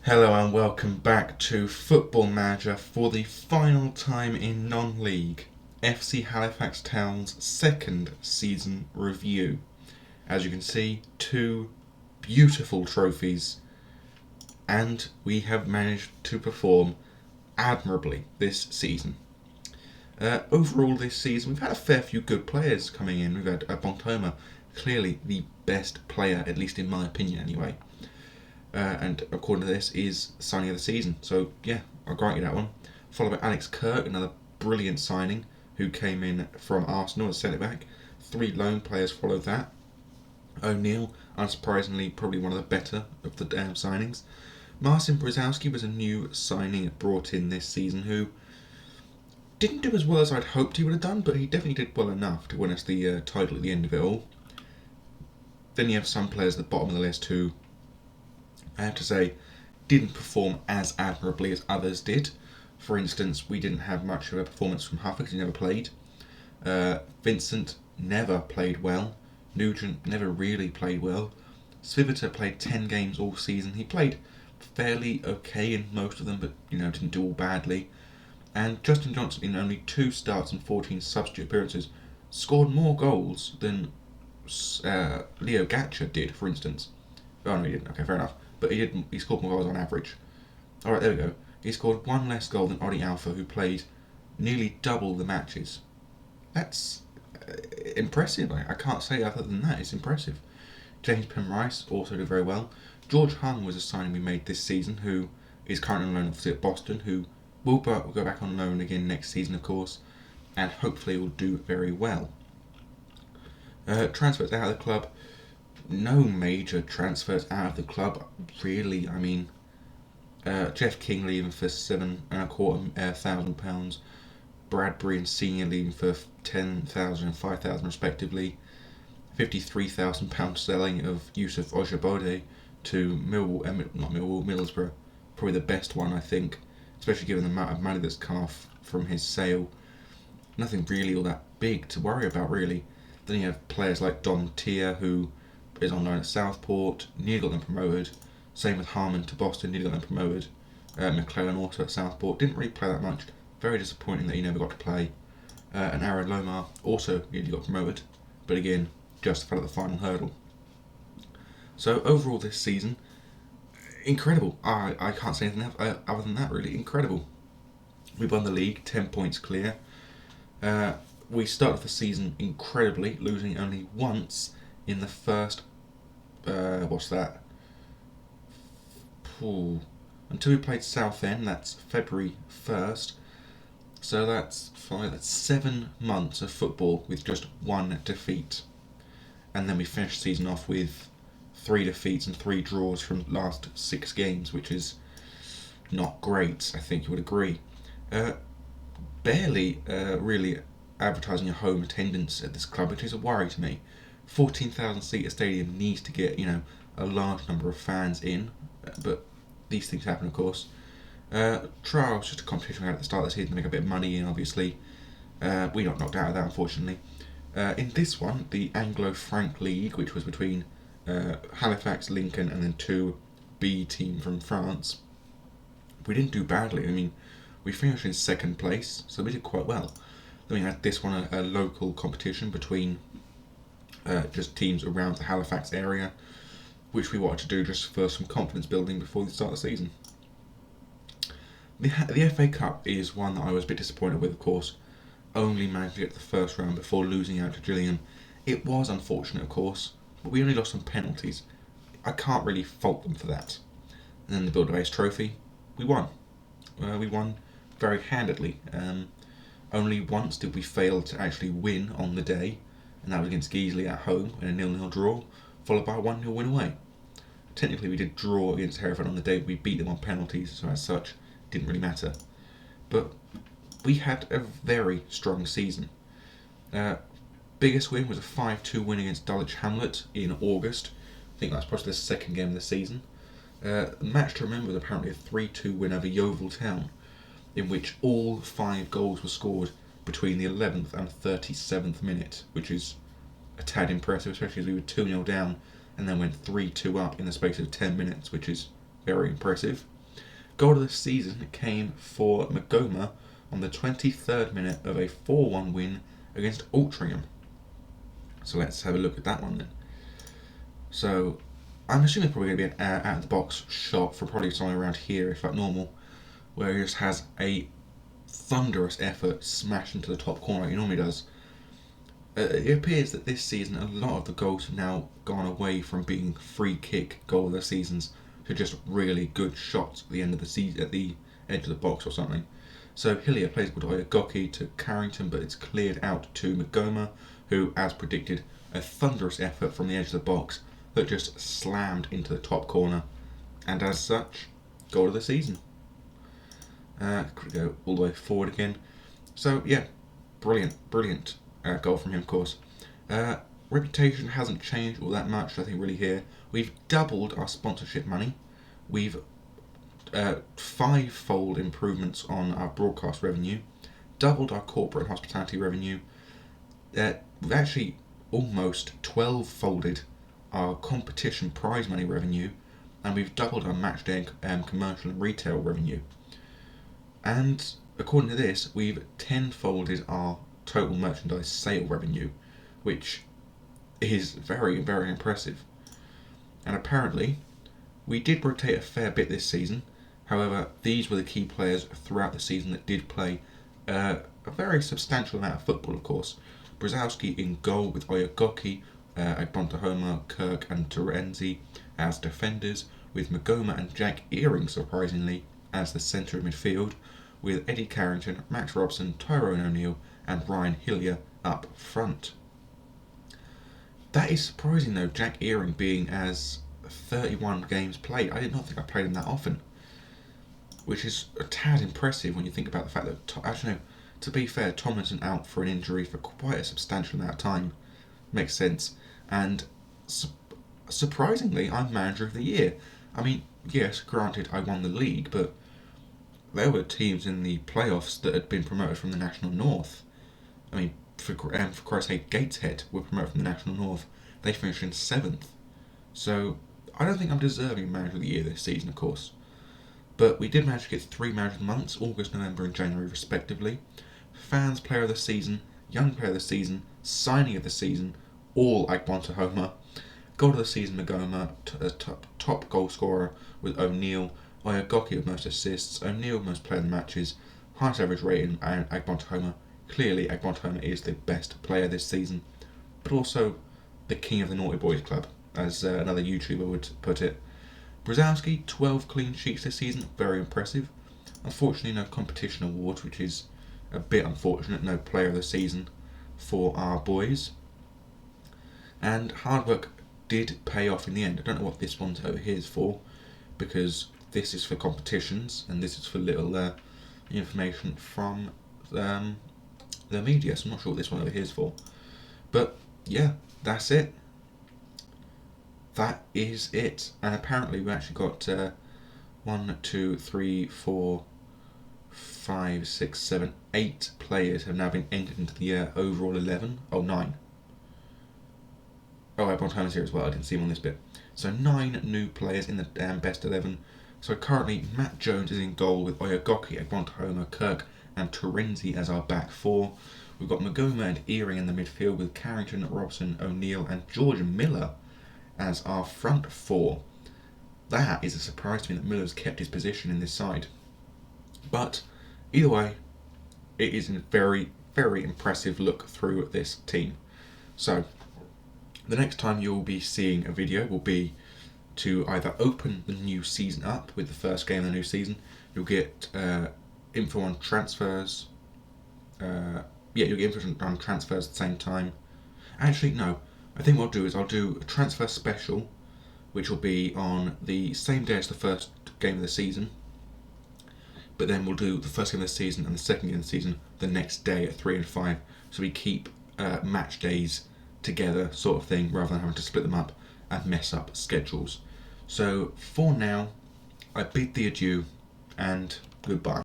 Hello and welcome back to Football Manager for the final time in non-league, FC Halifax Town's second season review. As you can see, two beautiful trophies, and we have managed to perform admirably this season. Overall this season we've had a fair few good players coming in. We've had Bontoma, clearly the best player, at least in my opinion anyway. And according to this, is signing of the season. So yeah, I'll grant you that one. Followed by Alex Kirk, another brilliant signing, who came in from Arsenal as centre back. Three loan players followed that. O'Neill, unsurprisingly, probably one of the better of the signings. Marcin Brzezowski was a new signing brought in this season who didn't do as well as I'd hoped he would have done, but he definitely did well enough to win us the title at the end of it all. Then you have some players at the bottom of the list who, I have to say, didn't perform as admirably as others did. For instance, we didn't have much of a performance from Huff because he never played. Vincent never played well. Nugent never really played well. Svivita played 10 games all season. He played fairly okay in most of them, but didn't do all badly. And Justin Johnson, in only 2 starts and 14 substitute appearances, scored more goals than Leo Gatcher did, for instance. Oh no, he didn't. Okay, fair enough. But he scored more goals on average. Alright, there we go. He scored 1 less goal than Odi Alpha, who played nearly double the matches. That's impressive. I can't say other than that. It's impressive. James Penrice also did very well. George Hung was a signing we made this season, who is currently on loan obviously at Boston, who will go back on loan again next season, of course, and hopefully will do very well. Transfers out of the club. No major transfers out of the club, really. I mean, Jeff King leaving for £7,2500, Bradbury and Senior leaving for £10,000 and £5,000 respectively, £53,000 selling of Yusuf Ojabode to Middlesbrough, probably the best one I think, especially given the amount of money that's come off from his sale. Nothing really all that big to worry about really. Then you have players like Dom Tier, who is on loan at Southport, nearly got them promoted. Same with Harmon to Boston, nearly got them promoted. McClellan also at Southport, didn't really play that much. Very disappointing that he never got to play. And Aaron Lomar also nearly got promoted, but again, just fell at the final hurdle. So overall this season, incredible. I can't say anything other than that really, incredible. We won the league, 10 points clear. We started the season incredibly, losing only once in the first, until we played Southend, that's February 1st. So that's 7 months of football with just 1 defeat. And then we finished the season off with 3 defeats and 3 draws from the last 6 games, which is not great, I think you would agree. Barely really advertising a home attendance at this club, which is a worry to me. 14,000 seat stadium needs to get a large number of fans in, but these things happen, of course. Trials, just a competition we had at the start of the season to make a bit of money in, obviously. We got knocked out of that, unfortunately. In this one, the Anglo-Franc League, which was between Halifax, Lincoln, and then 2 B teams from France, we didn't do badly. I mean, we finished in 2nd place, so we did quite well. Then we had this one, a local competition between just teams around the Halifax area, which we wanted to do just for some confidence building before the start of the season. The FA Cup is one that I was a bit disappointed with, of course. Only managed to get to the first round before losing out to Gillingham. It was unfortunate, of course, but we only lost on penalties. I can't really fault them for that. And then the Builder Base Trophy, we won. We won very handedly. Only once did we fail to actually win on the day, and that was against Geesley at home in a 0-0 draw, followed by a 1-0 win away. Technically we did draw against Hereford on the day, but we beat them on penalties, so as such, it didn't really matter. But we had a very strong season. Biggest win was a 5-2 win against Dulwich Hamlet in August. I think that's probably the 2nd game of the season. The match to remember was apparently a 3-2 win over Yeovil Town, in which all 5 goals were scored between the 11th and 37th minute, which is a tad impressive, especially as we were 2-0 down and then went 3-2 up in the space of 10 minutes, which is very impressive. Goal of the season came for Magoma on the 23rd minute of a 4-1 win against Altrincham. So let's have a look at that one then. So I'm assuming it's probably going to be an out-of-the-box shot from probably somewhere around here, if like normal, where he just has a thunderous effort smashed into the top corner like he normally does. It appears that this season a lot of the goals have now gone away from being free kick goal of the seasons to just really good shots at the end of the season, at the edge of the box or something. So Hillier plays with Oyagoki to Carrington, but it's cleared out to Magoma, who, as predicted, a thunderous effort from the edge of the box that just slammed into the top corner, and as such, goal of the season. Could go all the way forward again. So yeah, brilliant goal from him, of course. Reputation hasn't changed all that much, I think, really here. We've doubled our sponsorship money. We've 5-fold improvements on our broadcast revenue, doubled our corporate and hospitality revenue. We've actually almost 12-folded our competition prize money revenue, and we've doubled our match day commercial and retail revenue. And according to this, we've 10-folded our total merchandise sale revenue, which is very, very impressive. And apparently, we did rotate a fair bit this season. However, these were the key players throughout the season that did play a very substantial amount of football, of course. Brzezowski in goal with Oyagoki, Agbontahoma, Kirk and Terenzi as defenders, with Magoma and Jack Earing, surprisingly, as the centre of midfield, with Eddie Carrington, Max Robson, Tyrone O'Neill and Ryan Hillier up front. That is surprising though, Jack Earing being as 31 games played. I did not think I played him that often, which is a tad impressive when you think about the fact that, actually no, to be fair, Tomlinson out for an injury for quite a substantial amount of time. Makes sense. And surprisingly, I'm manager of the year. I mean, yes, granted I won the league, but there were teams in the playoffs that had been promoted from the National North. I mean, for Christ's sake, Gateshead were promoted from the National North. They finished in 7th. So I don't think I'm deserving manager of the year this season, of course. But we did manage to get 3 manager of the months, August, November and January respectively. Fans player of the season, young player of the season, signing of the season, all Agbontahoma. Goal of the season, Magoma, top goal scorer with O'Neill, Oyagoki with most assists, O'Neill most player of the matches, highest average rating, and Agbontahoma. Clearly Agbontahoma is the best player this season, but also the king of the Naughty Boys Club, as another YouTuber would put it. Brzezowski, 12 clean sheets this season, very impressive. Unfortunately no competition awards, which is a bit unfortunate, no player of the season for our boys. And hard work did pay off in the end. I don't know what this one's over here is for, because this is for competitions and this is for little information from the media, so I'm not sure what this one over here is for. But yeah, that's it. That is it. And apparently we actually got 1, 2, 3, 4, 5, 6, 7, 8 players have now been entered into the overall 11. Oh, 9. Oh, Agbontahoma here as well. I didn't see him on this bit. So 9 new players in the best 11. So currently Matt Jones is in goal with Oyagoki, Agbontahoma, Kirk and Terenzi as our back 4. We've got Magoma and Earing in the midfield with Carrington, Robson, O'Neill and George Miller as our front 4. That is a surprise to me that Miller's kept his position in this side. But either way, it is a very, very impressive look through this team. So the next time you'll be seeing a video will be to either open the new season up with the first game of the new season. You'll get info on transfers. You'll get info on transfers at the same time. Actually, no. I think what I'll do is I'll do a transfer special, which will be on the same day as the first game of the season. But then we'll do the first game of the season and the second game of the season the next day at 3 and 5. So we keep match days together, sort of thing, rather than having to split them up and mess up schedules. So for now, I bid thee adieu and goodbye.